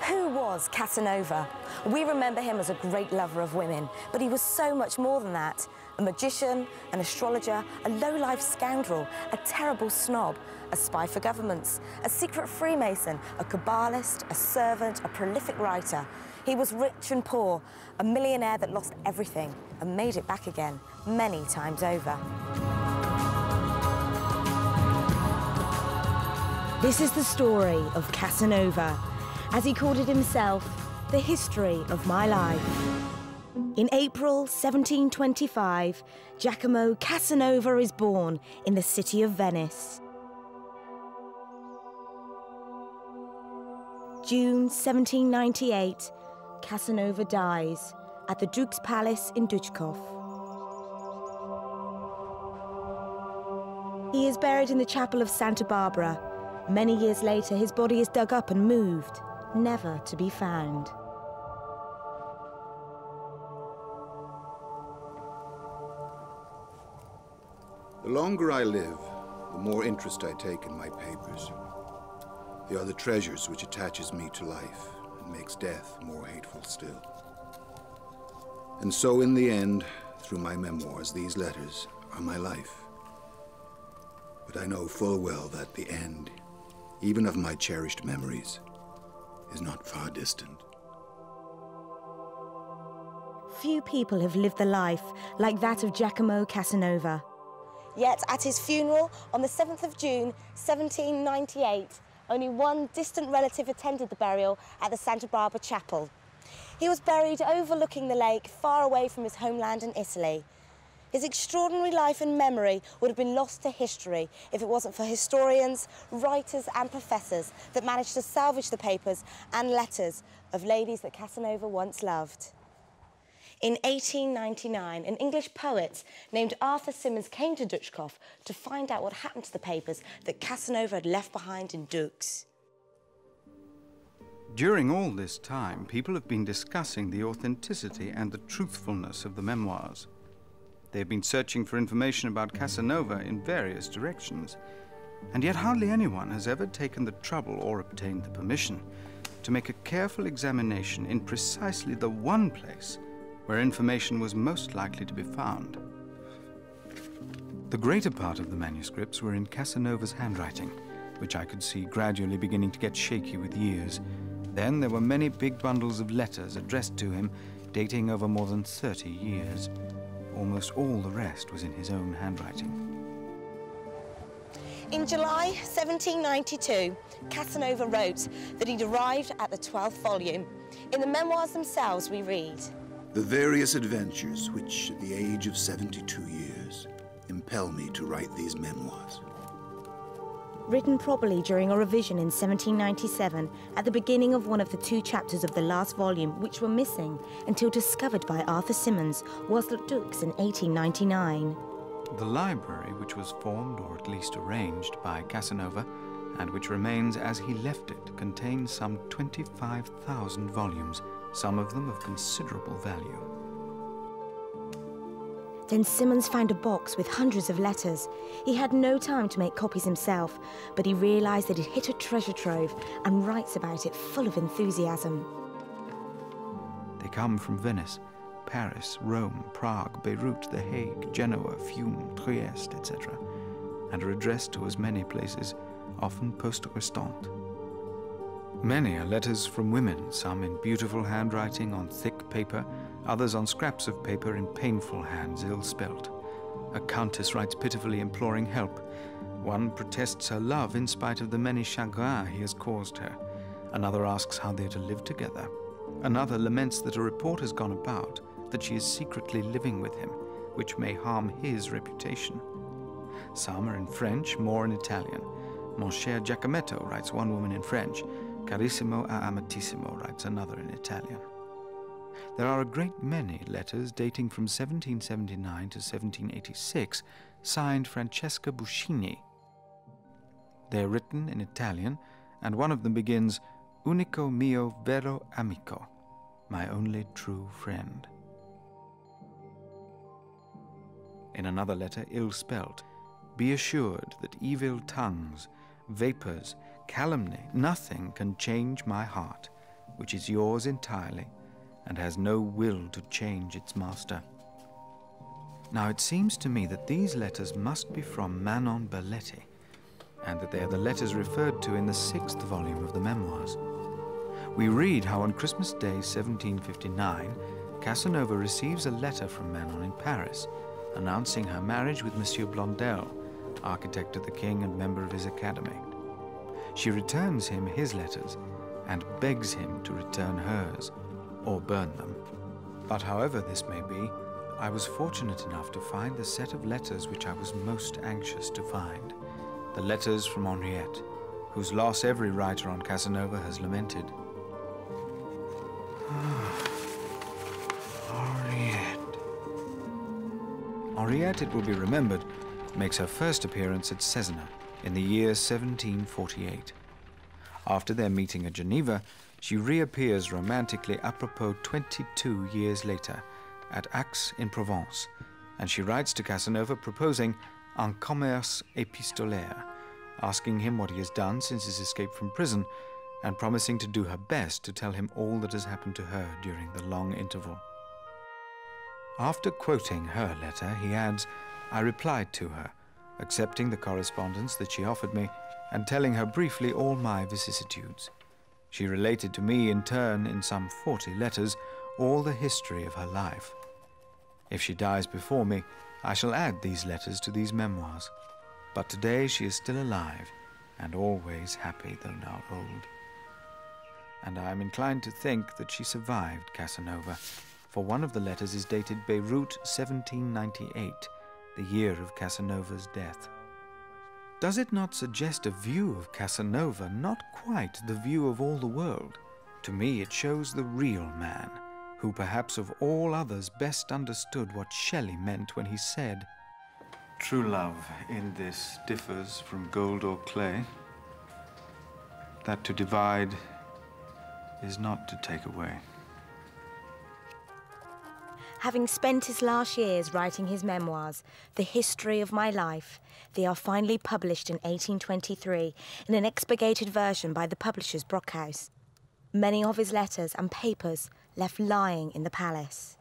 Who was Casanova? We remember him as a great lover of women, but he was so much more than that. A magician, an astrologer, a low-life scoundrel, a terrible snob, a spy for governments, a secret Freemason, a Kabbalist, a servant, a prolific writer. He was rich and poor, a millionaire that lost everything and made it back again many times over. This is the story of Casanova. As he called it himself, the history of my life. In April 1725, Giacomo Casanova is born in the city of Venice. June 1798, Casanova dies at the Duke's Palace in Duchkov. He is buried in the chapel of Santa Barbara. Many years later, his body is dug up and moved, never to be found. The longer I live, the more interest I take in my papers. They are the treasures which attaches me to life and makes death more hateful still. And so in the end, through my memoirs, these letters are my life. But I know full well that the end, even of my cherished memories, is not far distant. Few people have lived a life like that of Giacomo Casanova. Yet at his funeral on the 7th of June, 1798, only one distant relative attended the burial at the Santa Barbara Chapel. He was buried overlooking the lake, far away from his homeland in Italy. His extraordinary life and memory would have been lost to history if it wasn't for historians, writers and professors that managed to salvage the papers and letters of ladies that Casanova once loved. In 1899, an English poet named Arthur Symons came to Duchkov to find out what happened to the papers that Casanova had left behind in Dux. During all this time, people have been discussing the authenticity and the truthfulness of the memoirs. They've been searching for information about Casanova in various directions, and yet hardly anyone has ever taken the trouble or obtained the permission to make a careful examination in precisely the one place where information was most likely to be found. The greater part of the manuscripts were in Casanova's handwriting, which I could see gradually beginning to get shaky with years. Then there were many big bundles of letters addressed to him, dating over more than 30 years. Almost all the rest was in his own handwriting. In July 1792, Casanova wrote that he'd arrived at the 12th volume. In the memoirs themselves we read, The various adventures which, at the age of 72 years, impel me to write these memoirs. Written probably during a revision in 1797 at the beginning of one of the 2 chapters of the last volume, which were missing until discovered by Arthur Symons whilst at Dux in 1899. The library, which was formed or at least arranged by Casanova, and which remains as he left it, contains some 25,000 volumes, some of them of considerable value. Then Symons found a box with hundreds of letters. He had no time to make copies himself, but he realised that he'd hit a treasure trove and writes about it full of enthusiasm. They come from Venice, Paris, Rome, Prague, Beirut, The Hague, Genoa, Fiume, Trieste, etc., and are addressed to as many places, often poste restante. Many are letters from women, some in beautiful handwriting on thick paper, others on scraps of paper in painful hands, ill-spelt. A countess writes pitifully imploring help. One protests her love in spite of the many chagrins he has caused her. Another asks how they're to live together. Another laments that a report has gone about that she is secretly living with him, which may harm his reputation. Some are in French, more in Italian. Mon cher Giacometto, writes one woman in French. Carissimo a amatissimo, writes another in Italian. There are a great many letters dating from 1779 to 1786, signed Francesca Buscini. They are written in Italian, and one of them begins, Unico mio vero amico, my only true friend. In another letter, ill-spelt, be assured that evil tongues, vapors, calumny, nothing can change my heart. which is yours entirely and has no will to change its master. Now it seems to me that these letters must be from Manon Berletti, and that they are the letters referred to in the 6th volume of the memoirs. We read how on Christmas Day 1759, Casanova receives a letter from Manon in Paris, announcing her marriage with Monsieur Blondel, architect of the king and member of his academy. She returns him his letters and begs him to return hers, or burn them. But however this may be, I was fortunate enough to find the set of letters which I was most anxious to find, the letters from Henriette, whose loss every writer on Casanova has lamented. Henriette, it will be remembered, makes her first appearance at Cesena in the year 1748. After their meeting at Geneva, she reappears romantically apropos 22 years later at Aix in Provence, and she writes to Casanova proposing un commerce épistolaire, asking him what he has done since his escape from prison, and promising to do her best to tell him all that has happened to her during the long interval. After quoting her letter, he adds, "I replied to her, accepting the correspondence that she offered me and telling her briefly all my vicissitudes. She related to me in turn, in some 40 letters, all the history of her life. If she dies before me, I shall add these letters to these memoirs. But today she is still alive and always happy, though now old." And I am inclined to think that she survived Casanova, for one of the letters is dated Beirut 1798, the year of Casanova's death. Does it not suggest a view of Casanova, not quite the view of all the world? To me it shows the real man, who perhaps of all others best understood what Shelley meant when he said, "True love in this differs from gold or clay, that to divide is not to take away." Having spent his last years writing his memoirs, The History of My Life, they are finally published in 1823 in an expurgated version by the publishers Brockhaus. Many of his letters and papers left lying in the palace.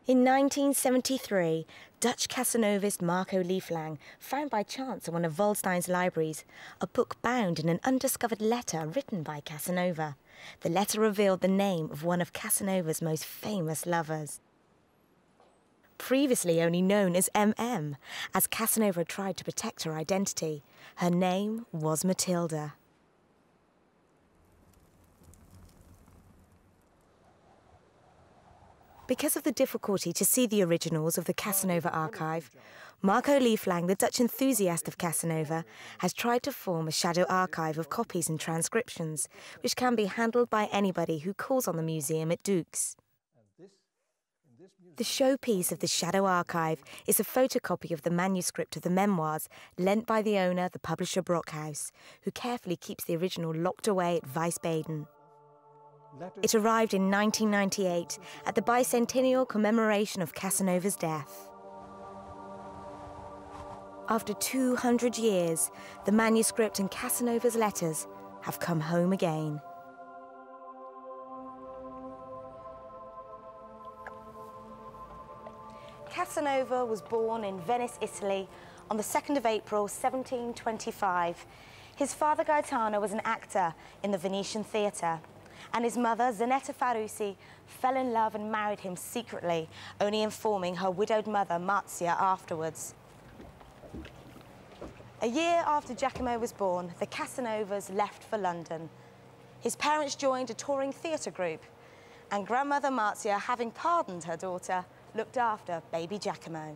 In 1973, Dutch Casanovist Marco Lieflang found by chance in one of Waldstein's libraries a book bound in an undiscovered letter written by Casanova. The letter revealed the name of one of Casanova's most famous lovers. Previously only known as MM, as Casanova tried to protect her identity, her name was Matilda. Because of the difficulty to see the originals of the Casanova archive, Marco Lieflang, the Dutch enthusiast of Casanova, has tried to form a shadow archive of copies and transcriptions, which can be handled by anybody who calls on the museum at Dux. The showpiece of the shadow archive is a photocopy of the manuscript of the memoirs lent by the owner, the publisher Brockhaus, who carefully keeps the original locked away at Wiesbaden. It arrived in 1998 at the bicentennial commemoration of Casanova's death. After 200 years, the manuscript and Casanova's letters have come home again. Casanova was born in Venice, Italy on the 2nd of April, 1725. His father Gaetano was an actor in the Venetian theatre, and his mother, Zanetta Farusi, fell in love and married him secretly, only informing her widowed mother, Marzia, afterwards. A year after Giacomo was born, the Casanovas left for London. His parents joined a touring theatre group, and grandmother Marzia, having pardoned her daughter, looked after baby Giacomo.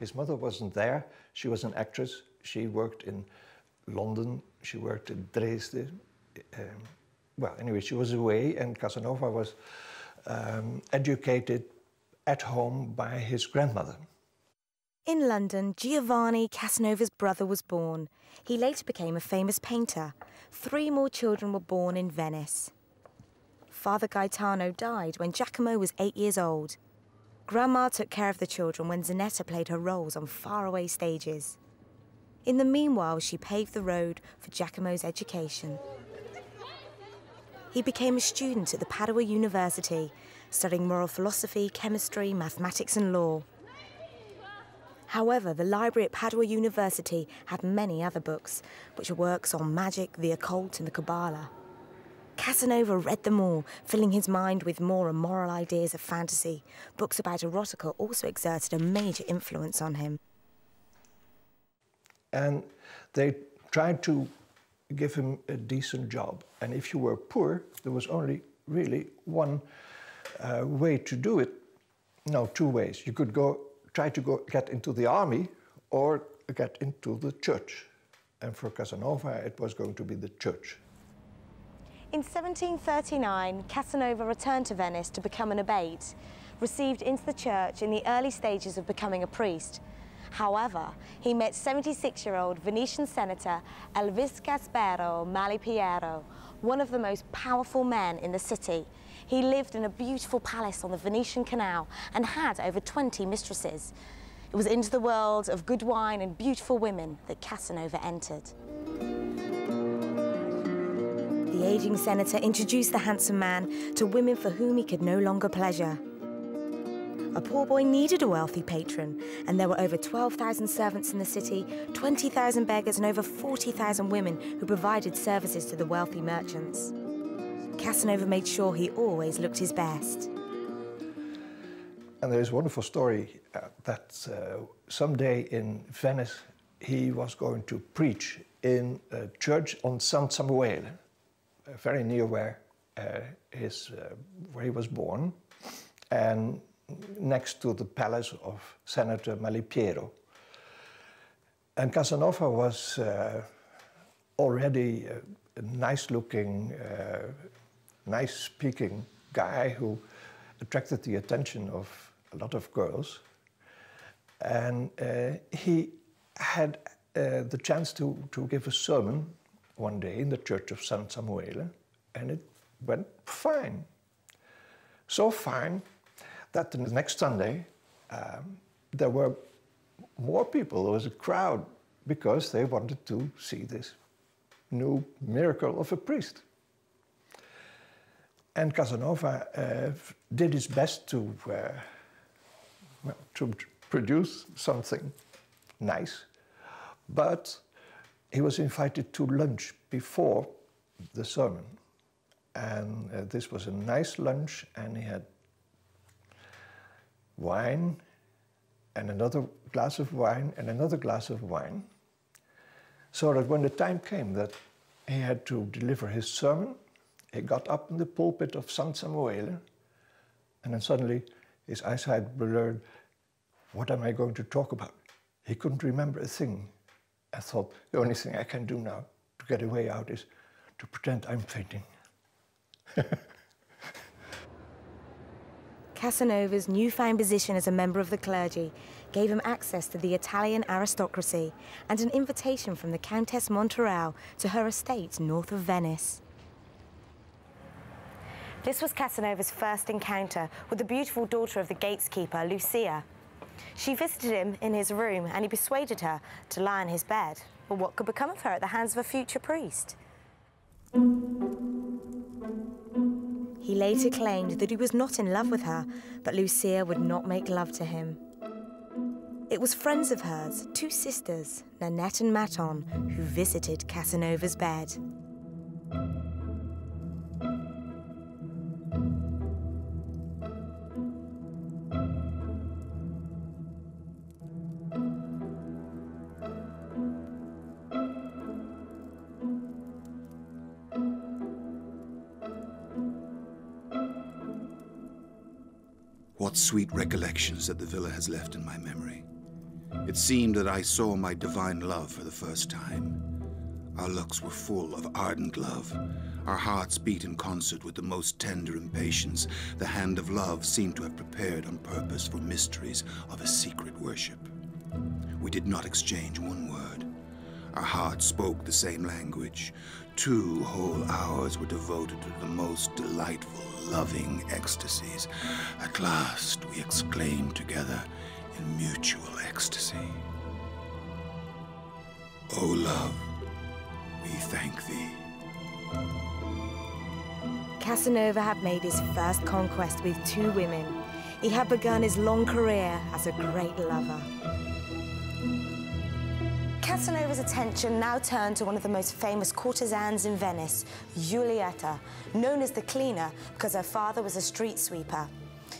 His mother wasn't there. She was an actress. She worked in London. She worked in Dresden. Well, anyway, she was away, and Casanova was educated at home by his grandmother. In London, Giovanni, Casanova's brother, was born. He later became a famous painter. 3 more children were born in Venice. Father Gaetano died when Giacomo was 8 years old. Grandma took care of the children when Zanetta played her roles on faraway stages. In the meanwhile, she paved the road for Giacomo's education. He became a student at the Padua University, studying moral philosophy, chemistry, mathematics and law. However, the library at Padua University had many other books, which were works on magic, the occult and the Kabbalah. Casanova read them all, filling his mind with more immoral ideas of fantasy. Books about erotica also exerted a major influence on him. And they tried to give him a decent job. And if you were poor, there was only really one way to do it. No, two ways. You could try to get into the army or get into the church. And for Casanova, it was going to be the church. In 1739, Casanova returned to Venice to become an abbate, received into the church in the early stages of becoming a priest. However, he met 76-year-old Venetian senator Elvis Gaspero Malipiero, one of the most powerful men in the city. He lived in a beautiful palace on the Venetian Canal and had over 20 mistresses. It was into the world of good wine and beautiful women that Casanova entered. The aging senator introduced the handsome man to women for whom he could no longer pleasure. A poor boy needed a wealthy patron, and there were over 12,000 servants in the city, 20,000 beggars and over 40,000 women who provided services to the wealthy merchants. Casanova made sure he always looked his best. And there is a wonderful story that someday in Venice he was going to preach in a church on San Samuele, very near where he was born, and next to the palace of Senator Malipiero. And Casanova was already a nice-looking, nice-speaking guy who attracted the attention of a lot of girls. And he had the chance to give a sermon one day in the church of San Samuele, and it went fine. So fine that the next Sunday there were more people. There was a crowd because they wanted to see this new miracle of a priest. And Casanova did his best to produce something nice, but he was invited to lunch before the sermon. And this was a nice lunch, and he had wine, and another glass of wine, and another glass of wine, so that when the time came that he had to deliver his sermon, he got up in the pulpit of San Samuele, and then suddenly his eyesight blurred. What am I going to talk about? He couldn't remember a thing. I thought, the only thing I can do now to get a way out is to pretend I'm fainting. Casanova's newfound position as a member of the clergy gave him access to the Italian aristocracy and an invitation from the Countess Monterel to her estate north of Venice. This was Casanova's first encounter with the beautiful daughter of the gateskeeper, Lucia. She visited him in his room and he persuaded her to lie in his bed. But what could become of her at the hands of a future priest? He later claimed that he was not in love with her, but Lucia would not make love to him. It was friends of hers, two sisters, Nanette and Maton, who visited Casanova's bed. What sweet recollections that the villa has left in my memory. It seemed that I saw my divine love for the first time. Our looks were full of ardent love. Our hearts beat in concert with the most tender impatience. The hand of love seemed to have prepared on purpose for mysteries of a secret worship. We did not exchange one word. Our hearts spoke the same language. 2 whole hours were devoted to the most delightful, loving ecstasies. At last, we exclaimed together in mutual ecstasy. O love, we thank thee. Casanova had made his first conquest with 2 women. He had begun his long career as a great lover. Casanova's attention now turned to one of the most famous courtesans in Venice, Giulietta, known as the Cleaner because her father was a street sweeper.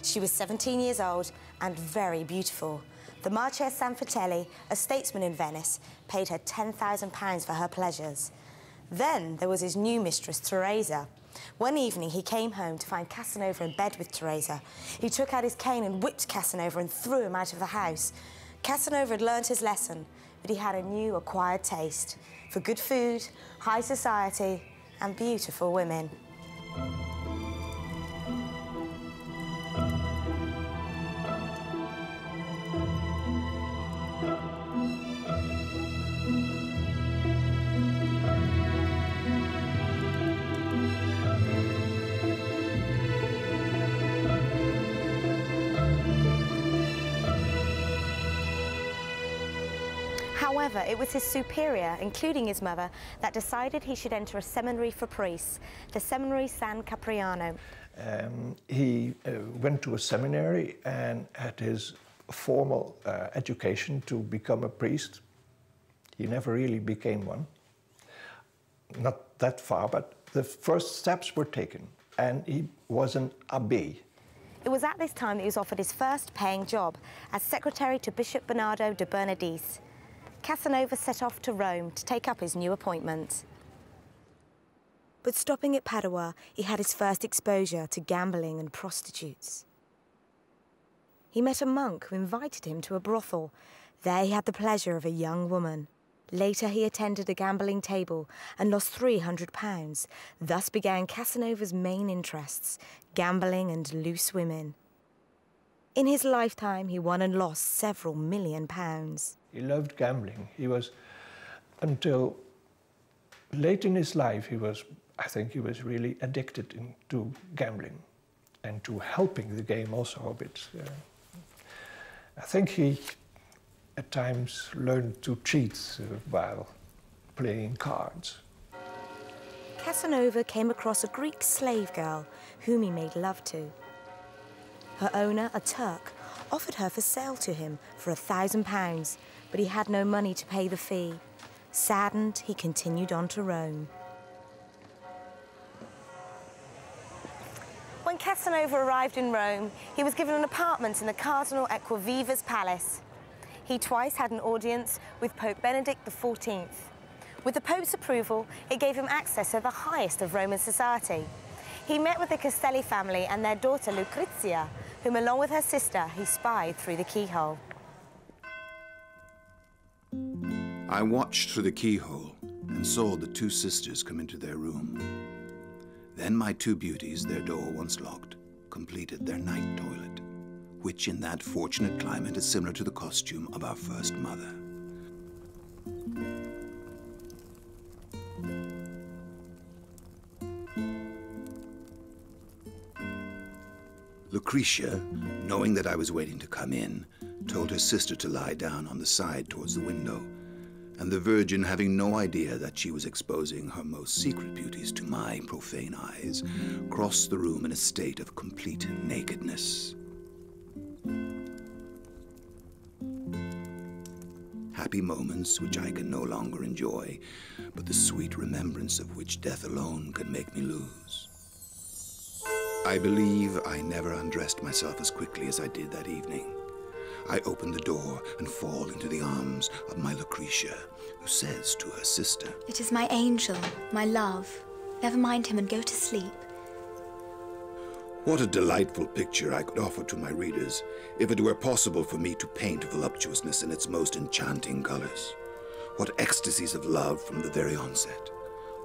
She was 17 years old and very beautiful. The Marchese Sanfratelli, a statesman in Venice, paid her £10,000 for her pleasures. Then there was his new mistress, Teresa. One evening, he came home to find Casanova in bed with Teresa. He took out his cane and whipped Casanova and threw him out of the house. Casanova had learnt his lesson, but he had a new acquired taste for good food, high society, and beautiful women. However, it was his superior, including his mother, that decided he should enter a seminary for priests, the Seminary San Capriano. He went to a seminary and had his formal education to become a priest. He never really became one. Not that far, but the first steps were taken, and he was an abbé. It was at this time that he was offered his first paying job as secretary to Bishop Bernardo de Bernardis. Casanova set off to Rome to take up his new appointment. But stopping at Padua, he had his first exposure to gambling and prostitutes. He met a monk who invited him to a brothel. There he had the pleasure of a young woman. Later he attended a gambling table and lost £300. Thus began Casanova's main interests, gambling and loose women. In his lifetime, he won and lost several £1 million. He loved gambling. He was, until late in his life, I think he was really addicted to gambling and to helping the game also a bit. I think he, at times, learned to cheat while playing cards. Casanova came across a Greek slave girl whom he made love to. Her owner, a Turk, offered her for sale to him for £1,000, but he had no money to pay the fee. Saddened, he continued on to Rome. When Casanova arrived in Rome, he was given an apartment in the Cardinal Acquaviva's palace. He twice had an audience with Pope Benedict XIV. With the Pope's approval, it gave him access to the highest of Roman society. He met with the Castelli family and their daughter Lucrezia, whom, along with her sister, he spied through the keyhole. I watched through the keyhole and saw the 2 sisters come into their room. Then my 2 beauties, their door once locked, completed their night toilet, which in that fortunate climate is similar to the costume of our first mother. Lucretia, knowing that I was waiting to come in, told her sister to lie down on the side towards the window, and the Virgin, having no idea that she was exposing her most secret beauties to my profane eyes, crossed the room in a state of complete nakedness. Happy moments which I can no longer enjoy, but the sweet remembrance of which death alone can make me lose. I believe I never undressed myself as quickly as I did that evening. I open the door and fall into the arms of my Lucretia, who says to her sister, "It is my angel, my love. Never mind him and go to sleep." What a delightful picture I could offer to my readers if it were possible for me to paint voluptuousness in its most enchanting colors. What ecstasies of love from the very onset.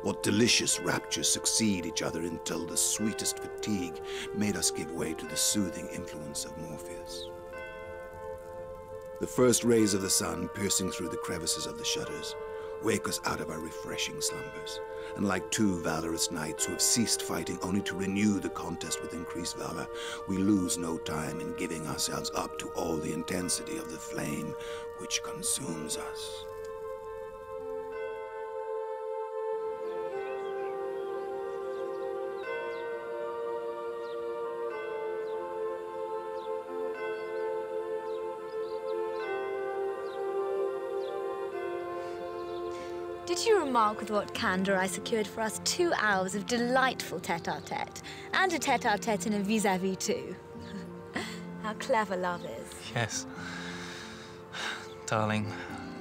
What delicious raptures succeed each other until the sweetest fatigue made us give way to the soothing influence of Morpheus. The first rays of the sun, piercing through the crevices of the shutters, wake us out of our refreshing slumbers, and like 2 valorous knights who have ceased fighting only to renew the contest with increased valor, we lose no time in giving ourselves up to all the intensity of the flame which consumes us. Did you remark with what candour I secured for us 2 hours of delightful tête-à-tête, and a tête-à-tête and a vis-à-vis too? How clever love is. Yes. Darling,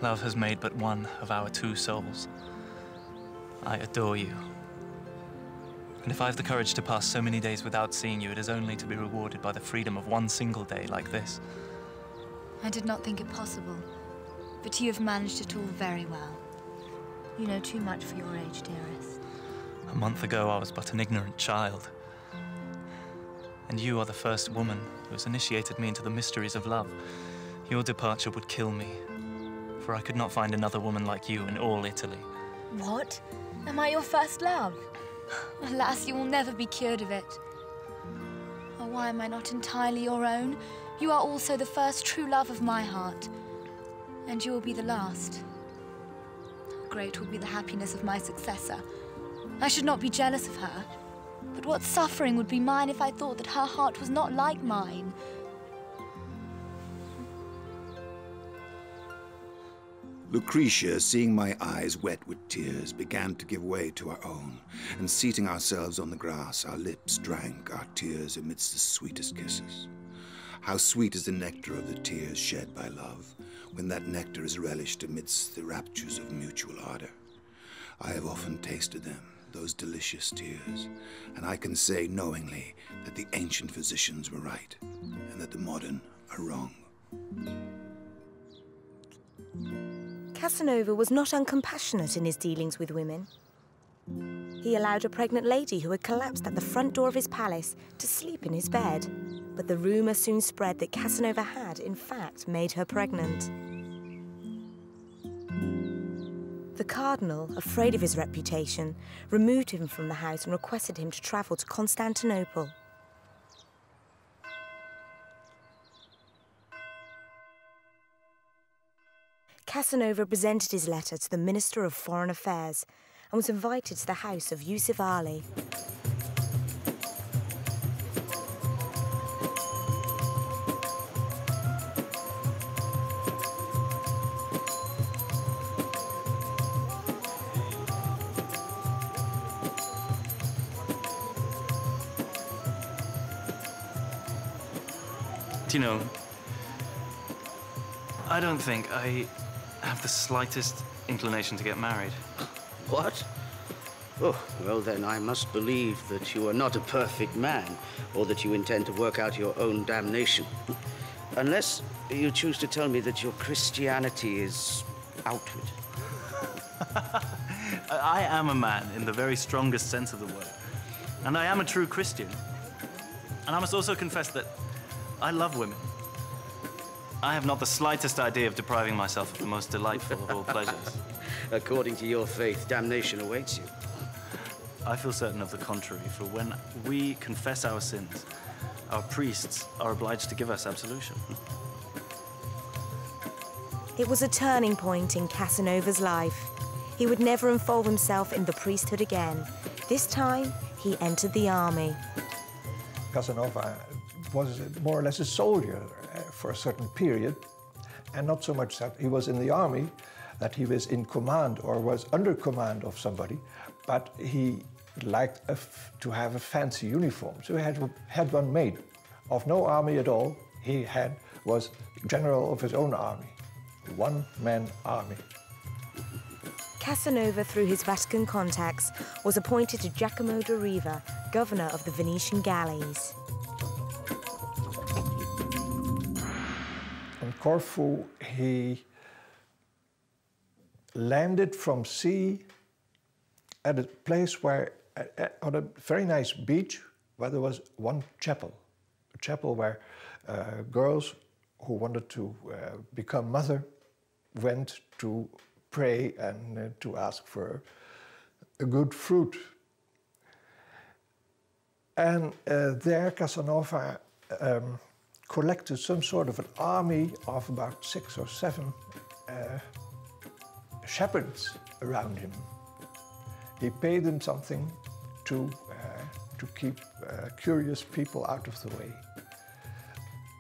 love has made but one of our 2 souls. I adore you. And if I have the courage to pass so many days without seeing you, it is only to be rewarded by the freedom of one single day like this. I did not think it possible, but you have managed it all very well. You know too much for your age, dearest. A month ago, I was but an ignorant child. And you are the first woman who has initiated me into the mysteries of love. Your departure would kill me, for I could not find another woman like you in all Italy. What? Am I your first love? Alas, you will never be cured of it. Oh, why am I not entirely your own? You are also the first true love of my heart, and you will be the last. Great will be the happiness of my successor. I should not be jealous of her, but what suffering would be mine if I thought that her heart was not like mine. Lucretia, seeing my eyes wet with tears, began to give way to our own, and seating ourselves on the grass, our lips drank our tears amidst the sweetest kisses. How sweet is the nectar of the tears shed by love, when that nectar is relished amidst the raptures of mutual ardor. I have often tasted them, those delicious tears, and I can say knowingly that the ancient physicians were right, and that the modern are wrong. Casanova was not uncompassionate in his dealings with women. He allowed a pregnant lady who had collapsed at the front door of his palace to sleep in his bed. But the rumour soon spread that Casanova had, in fact, made her pregnant. The cardinal, afraid of his reputation, removed him from the house and requested him to travel to Constantinople. Casanova presented his letter to the Minister of Foreign Affairs and was invited to the house of Yusuf Ali. Do you know, I don't think I have the slightest inclination to get married. What? Oh, well then I must believe that you are not a perfect man, or that you intend to work out your own damnation. Unless you choose to tell me that your Christianity is outward. I am a man in the very strongest sense of the word. And I am a true Christian. And I must also confess that I love women. I have not the slightest idea of depriving myself of the most delightful of all pleasures. According to your faith, damnation awaits you. I feel certain of the contrary, for when we confess our sins, our priests are obliged to give us absolution. It was a turning point in Casanova's life. He would never involve himself in the priesthood again. This time, he entered the army. Casanova was more or less a soldier for a certain period, and not so much that he was in the army, that he was in command or was under command of somebody, but he liked to have a fancy uniform. So he had one made. Of no army at all, he was general of his own army, a one-man army. Casanova, through his Vatican contacts, was appointed to Giacomo da Riva, governor of the Venetian galleys. On Corfu, he landed from sea at a place where, on a very nice beach, where there was one chapel. A chapel where girls who wanted to become mother went to pray and to ask for a good fruit. And there Casanova collected some sort of an army of about 6 or 7 shepherds around him. He paid them something to keep curious people out of the way.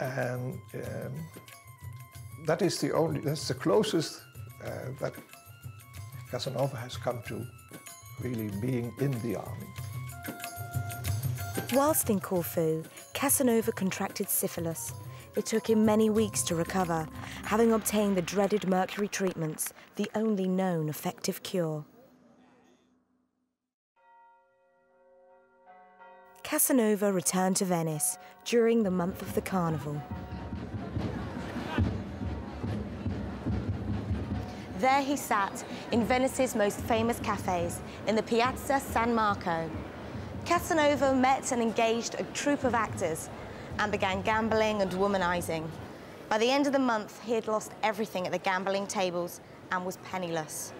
And that's the closest that Casanova has come to really being in the army. Whilst in Corfu, Casanova contracted syphilis. It took him many weeks to recover, having obtained the dreaded mercury treatments, the only known effective cure. Casanova returned to Venice during the month of the Carnival. There he sat in Venice's most famous cafes, in the Piazza San Marco. Casanova met and engaged a troupe of actors and began gambling and womanizing. By the end of the month, he had lost everything at the gambling tables and was penniless.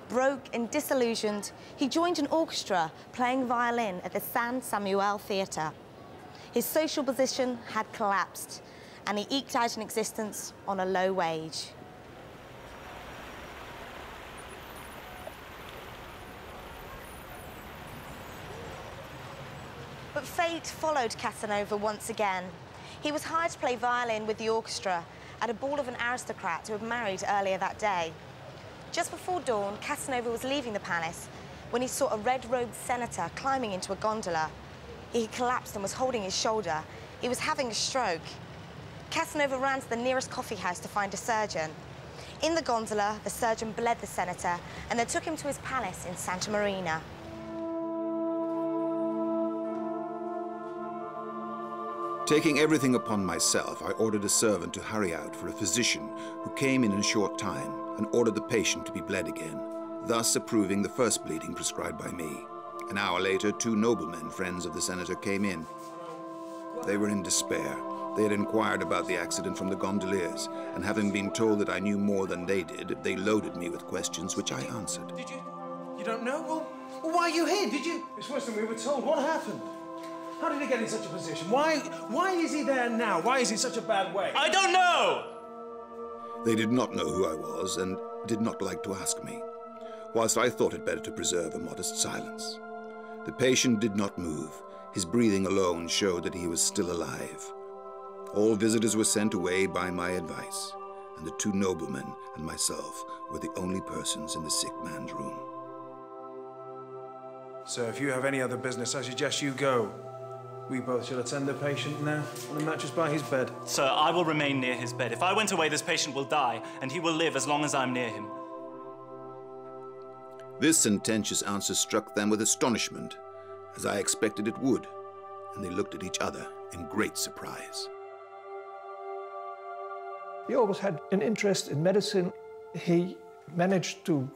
Broke and disillusioned, he joined an orchestra playing violin at the San Samuel Theatre. His social position had collapsed, and he eked out an existence on a low wage. But fate followed Casanova once again. He was hired to play violin with the orchestra at a ball of an aristocrat who had married earlier that day. Just before dawn, Casanova was leaving the palace when he saw a red-robed senator climbing into a gondola. He had collapsed and was holding his shoulder. He was having a stroke. Casanova ran to the nearest coffee house to find a surgeon. In the gondola, the surgeon bled the senator and then took him to his palace in Santa Marina. Taking everything upon myself, I ordered a servant to hurry out for a physician who came in a short time and ordered the patient to be bled again, thus approving the first bleeding prescribed by me. An hour later, 2 noblemen, friends of the senator, came in. They were in despair. They had inquired about the accident from the gondoliers, and having been told that I knew more than they did, they loaded me with questions which I answered. Did you? You don't know? Well, why are you here? Did you? It's worse than we were told. What happened? How did he get in such a position? Why is he there now? Why is he in such a bad way? I don't know! They did not know who I was and did not like to ask me, whilst I thought it better to preserve a modest silence. The patient did not move. His breathing alone showed that he was still alive. All visitors were sent away by my advice, and the 2 noblemen and myself were the only persons in the sick man's room. So if you have any other business, I suggest you go. We both shall attend the patient now on the mattress by his bed. Sir, I will remain near his bed. If I went away, this patient will die, and he will live as long as I'm near him. This sententious answer struck them with astonishment, as I expected it would, and they looked at each other in great surprise. He always had an interest in medicine. He managed to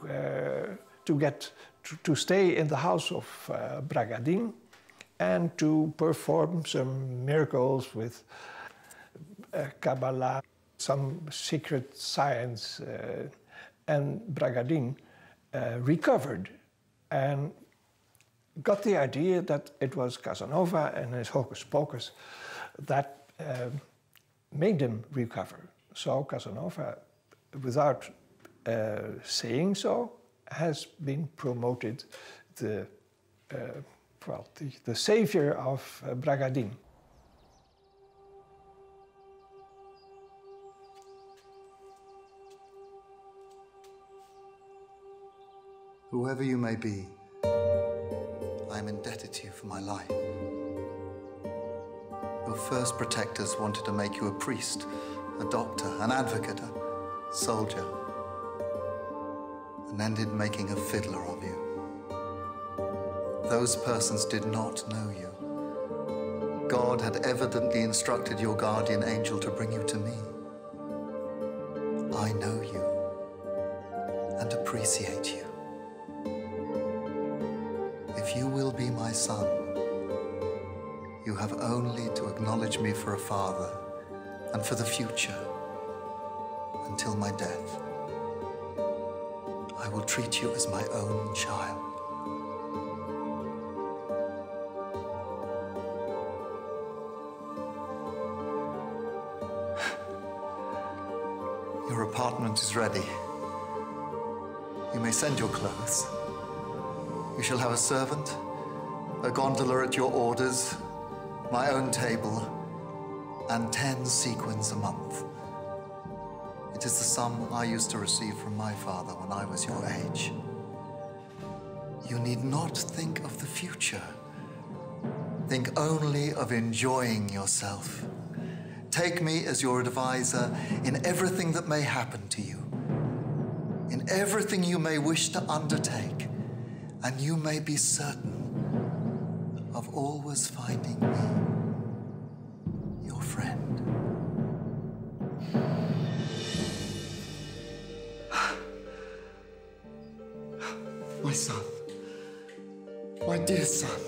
stay in the house of Bragadin and to perform some miracles with Kabbalah, some secret science. And Bragadin recovered and got the idea that it was Casanova and his hocus pocus that made him recover. So Casanova, without saying so, has been promoted the savior of Bragadin. Whoever you may be, I am indebted to you for my life. Your first protectors wanted to make you a priest, a doctor, an advocate, a soldier, and ended making a fiddler of you. Those persons did not know you. God had evidently instructed your guardian angel to bring you to me. I know you and appreciate you. If you will be my son, you have only to acknowledge me for a father and for the future, until my death. I will treat you as my own child. Your apartment is ready. You may send your clothes. You shall have a servant, a gondola at your orders, my own table, and 10 sequins a month. It is the sum I used to receive from my father when I was your age. You need not think of the future. Think only of enjoying yourself. Take me as your advisor in everything that may happen to you, in everything you may wish to undertake, and you may be certain of always finding me your friend. My son. My dear son.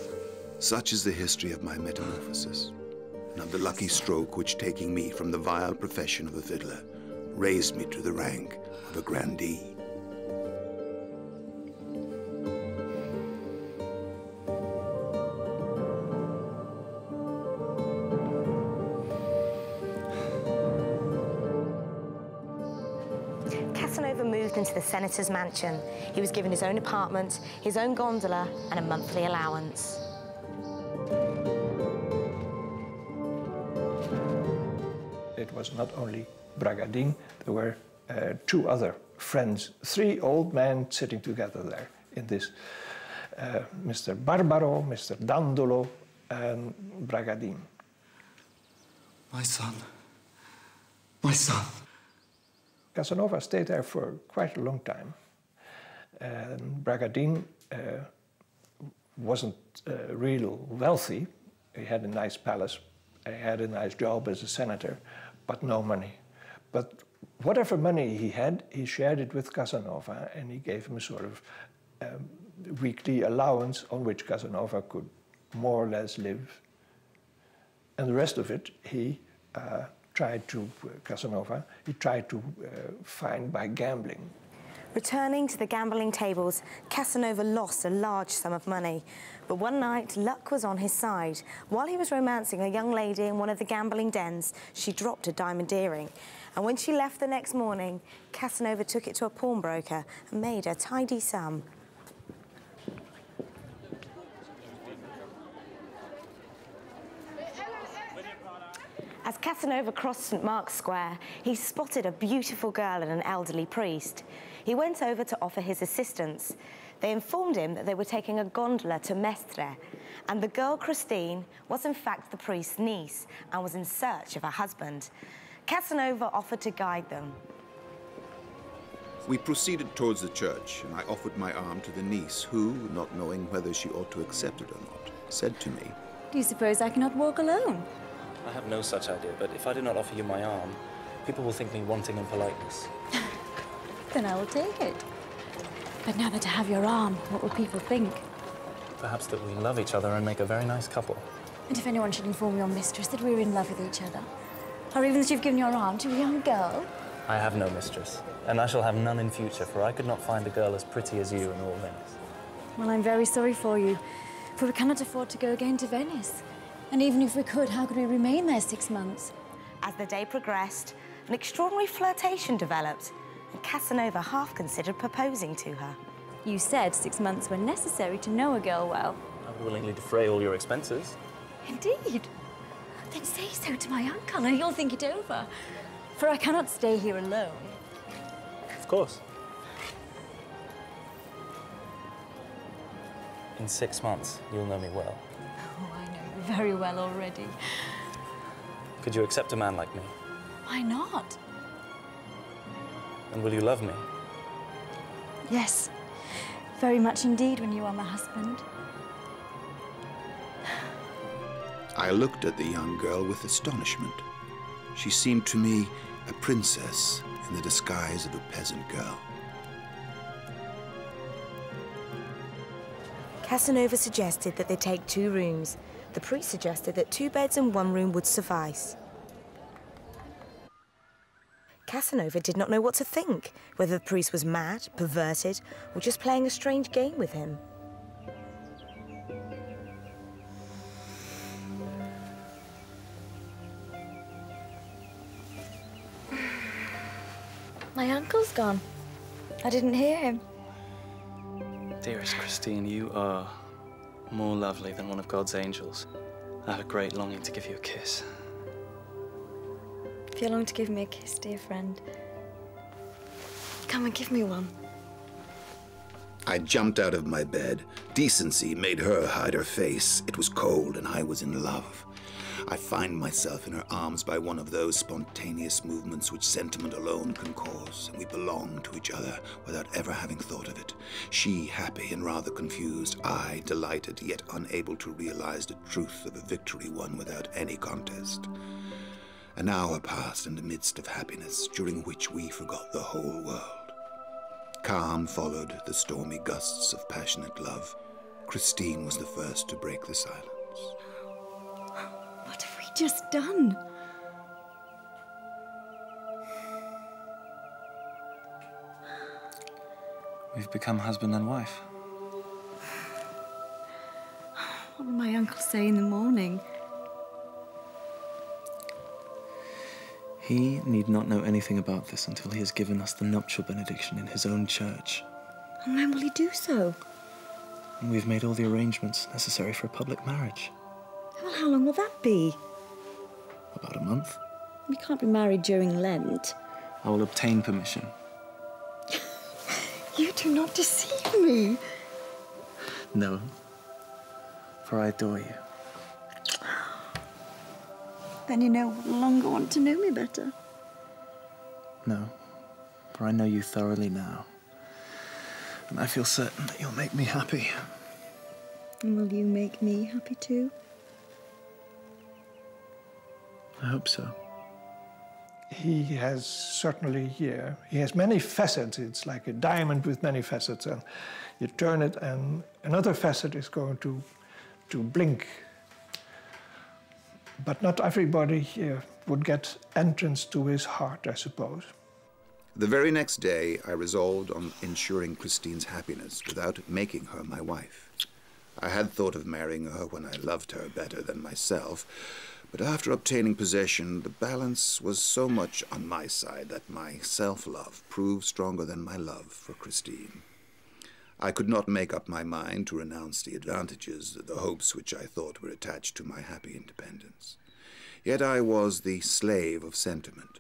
Such is the history of my metamorphosis, and of the lucky stroke which, taking me from the vile profession of a fiddler, raised me to the rank of a grandee. Casanova moved into the senator's mansion. He was given his own apartment, his own gondola, and a monthly allowance. It was not only Bragadin, there were two other friends, three old men sitting together there in this. Mr. Barbaro, Mr. Dandolo, and Bragadin. My son. My son. Casanova stayed there for quite a long time. And Bragadin wasn't real wealthy. He had a nice palace, he had a nice job as a senator, but no money. But whatever money he had, he shared it with Casanova, and he gave him a sort of weekly allowance on which Casanova could more or less live. And the rest of it, he tried to find by gambling. Returning to the gambling tables, Casanova lost a large sum of money. But one night, luck was on his side. While he was romancing a young lady in one of the gambling dens, she dropped a diamond earring. And when she left the next morning, Casanova took it to a pawnbroker and made a tidy sum. As Casanova crossed St. Mark's Square, he spotted a beautiful girl and an elderly priest. He went over to offer his assistance. They informed him that they were taking a gondola to Mestre, and the girl, Christine, was in fact the priest's niece and was in search of her husband. Casanova offered to guide them. We proceeded towards the church, and I offered my arm to the niece, who, not knowing whether she ought to accept it or not, said to me, "Do you suppose I cannot walk alone?" I have no such idea, but if I do not offer you my arm, people will think me wanting in politeness. Then I will take it. But now that I have your arm, what will people think? Perhaps that we love each other and make a very nice couple. And if anyone should inform your mistress that we're in love with each other, or even that you've given your arm to a young girl? I have no mistress, and I shall have none in future, for I could not find a girl as pretty as you in all Venice. Well, I'm very sorry for you, for we cannot afford to go again to Venice. And even if we could, how could we remain there 6 months? As the day progressed, an extraordinary flirtation developed, and Casanova half considered proposing to her. You said 6 months were necessary to know a girl well. I would willingly defray all your expenses. Indeed. Then say so to my uncle and he'll think it over. For I cannot stay here alone. Of course. In 6 months, you'll know me well. Oh, I know you very well already. Could you accept a man like me? Why not? And will you love me? Yes, very much indeed when you are my husband. I looked at the young girl with astonishment. She seemed to me a princess in the disguise of a peasant girl. Casanova suggested that they take 2 rooms. The priest suggested that 2 beds and 1 room would suffice. Casanova did not know what to think, whether the priest was mad, perverted, or just playing a strange game with him. My uncle's gone. I didn't hear him. Dearest Christine, you are more lovely than one of God's angels. I have a great longing to give you a kiss. If you long to give me a kiss, dear friend, come and give me one. I jumped out of my bed. Decency made her hide her face. It was cold and I was in love. I find myself in her arms by one of those spontaneous movements which sentiment alone can cause. We belong to each other without ever having thought of it. She happy and rather confused, I delighted, yet unable to realize the truth of a victory won without any contest. An hour passed in the midst of happiness, during which we forgot the whole world. Calm followed the stormy gusts of passionate love. Christine was the first to break the silence. What have we just done? We've become husband and wife. What will my uncle say in the morning? He need not know anything about this until he has given us the nuptial benediction in his own church. And when will he do so? And we've made all the arrangements necessary for a public marriage. Well, how long will that be? About a month. We can't be married during Lent. I will obtain permission. You do not deceive me. No, for I adore you. Then you no longer want to know me better. No, for I know you thoroughly now. And I feel certain that you'll make me happy. And will you make me happy too? I hope so. He has certainly here, he has many facets. It's like a diamond with many facets. And you turn it and another facet is going to blink. But not everybody here would get entrance to his heart, I suppose. The very next day, I resolved on ensuring Christine's happiness without making her my wife. I had thought of marrying her when I loved her better than myself, but after obtaining possession, the balance was so much on my side that my self-love proved stronger than my love for Christine. I could not make up my mind to renounce the advantages, the hopes which I thought were attached to my happy independence. Yet I was the slave of sentiment.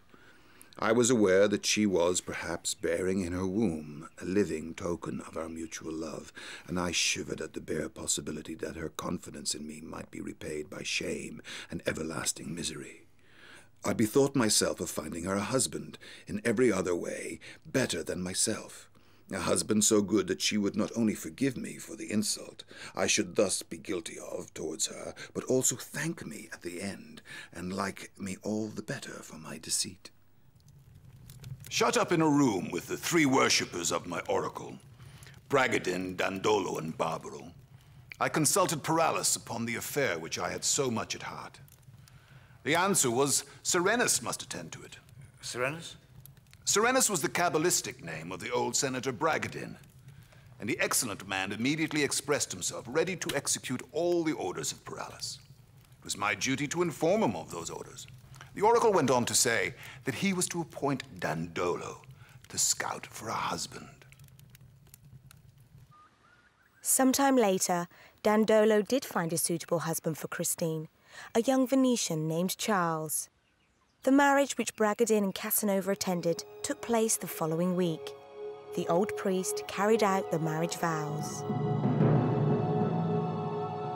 I was aware that she was perhaps bearing in her womb a living token of our mutual love, and I shivered at the bare possibility that her confidence in me might be repaid by shame and everlasting misery. I bethought myself of finding her a husband in every other way better than myself. A husband so good that she would not only forgive me for the insult I should thus be guilty of towards her, but also thank me at the end, and like me all the better for my deceit. Shut up in a room with the three worshippers of my oracle, Bragadin, Dandolo, and Barbaro, I consulted Paralis upon the affair which I had so much at heart. The answer was Serenus must attend to it. Serenus? Serenus was the Kabbalistic name of the old Senator Bragadin, and the excellent man immediately expressed himself ready to execute all the orders of Paralis. It was my duty to inform him of those orders. The oracle went on to say that he was to appoint Dandolo to scout for a husband. Sometime later, Dandolo did find a suitable husband for Christine, a young Venetian named Charles. The marriage which Bragadin and Casanova attended took place the following week. The old priest carried out the marriage vows.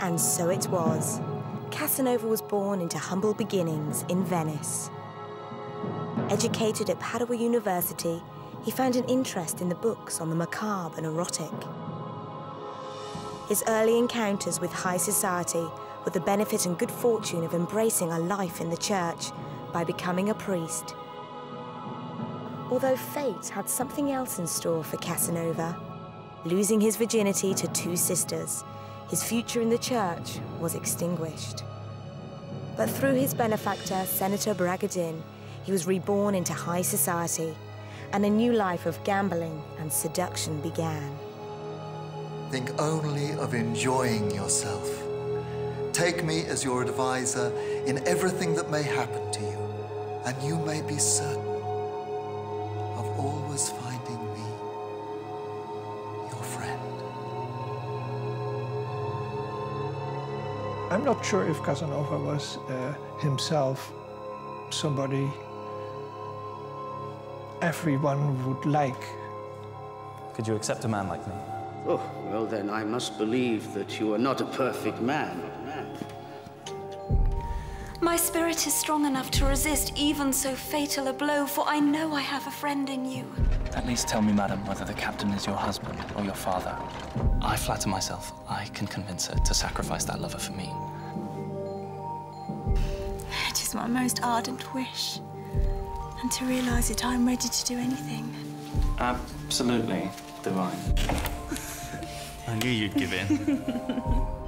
And so it was. Casanova was born into humble beginnings in Venice. Educated at Padua University, he found an interest in the books on the macabre and erotic. His early encounters with high society were the benefit and good fortune of embracing a life in the church by becoming a priest. Although fate had something else in store for Casanova, losing his virginity to two sisters, his future in the church was extinguished. But through his benefactor, Senator Bragadin, he was reborn into high society, and a new life of gambling and seduction began. Think only of enjoying yourself. Take me as your advisor in everything that may happen to you, and you may be certain of always finding me your friend. I'm not sure if Casanova was himself somebody everyone would like. Could you accept a man like me? Oh, well then, I must believe that you are not a perfect man. My spirit is strong enough to resist even so fatal a blow, for I know I have a friend in you. At least tell me, madam, whether the captain is your husband or your father. I flatter myself I can convince her to sacrifice that lover for me. It is my most ardent wish. And to realize it, I am ready to do anything. Absolutely divine. I knew you'd give in.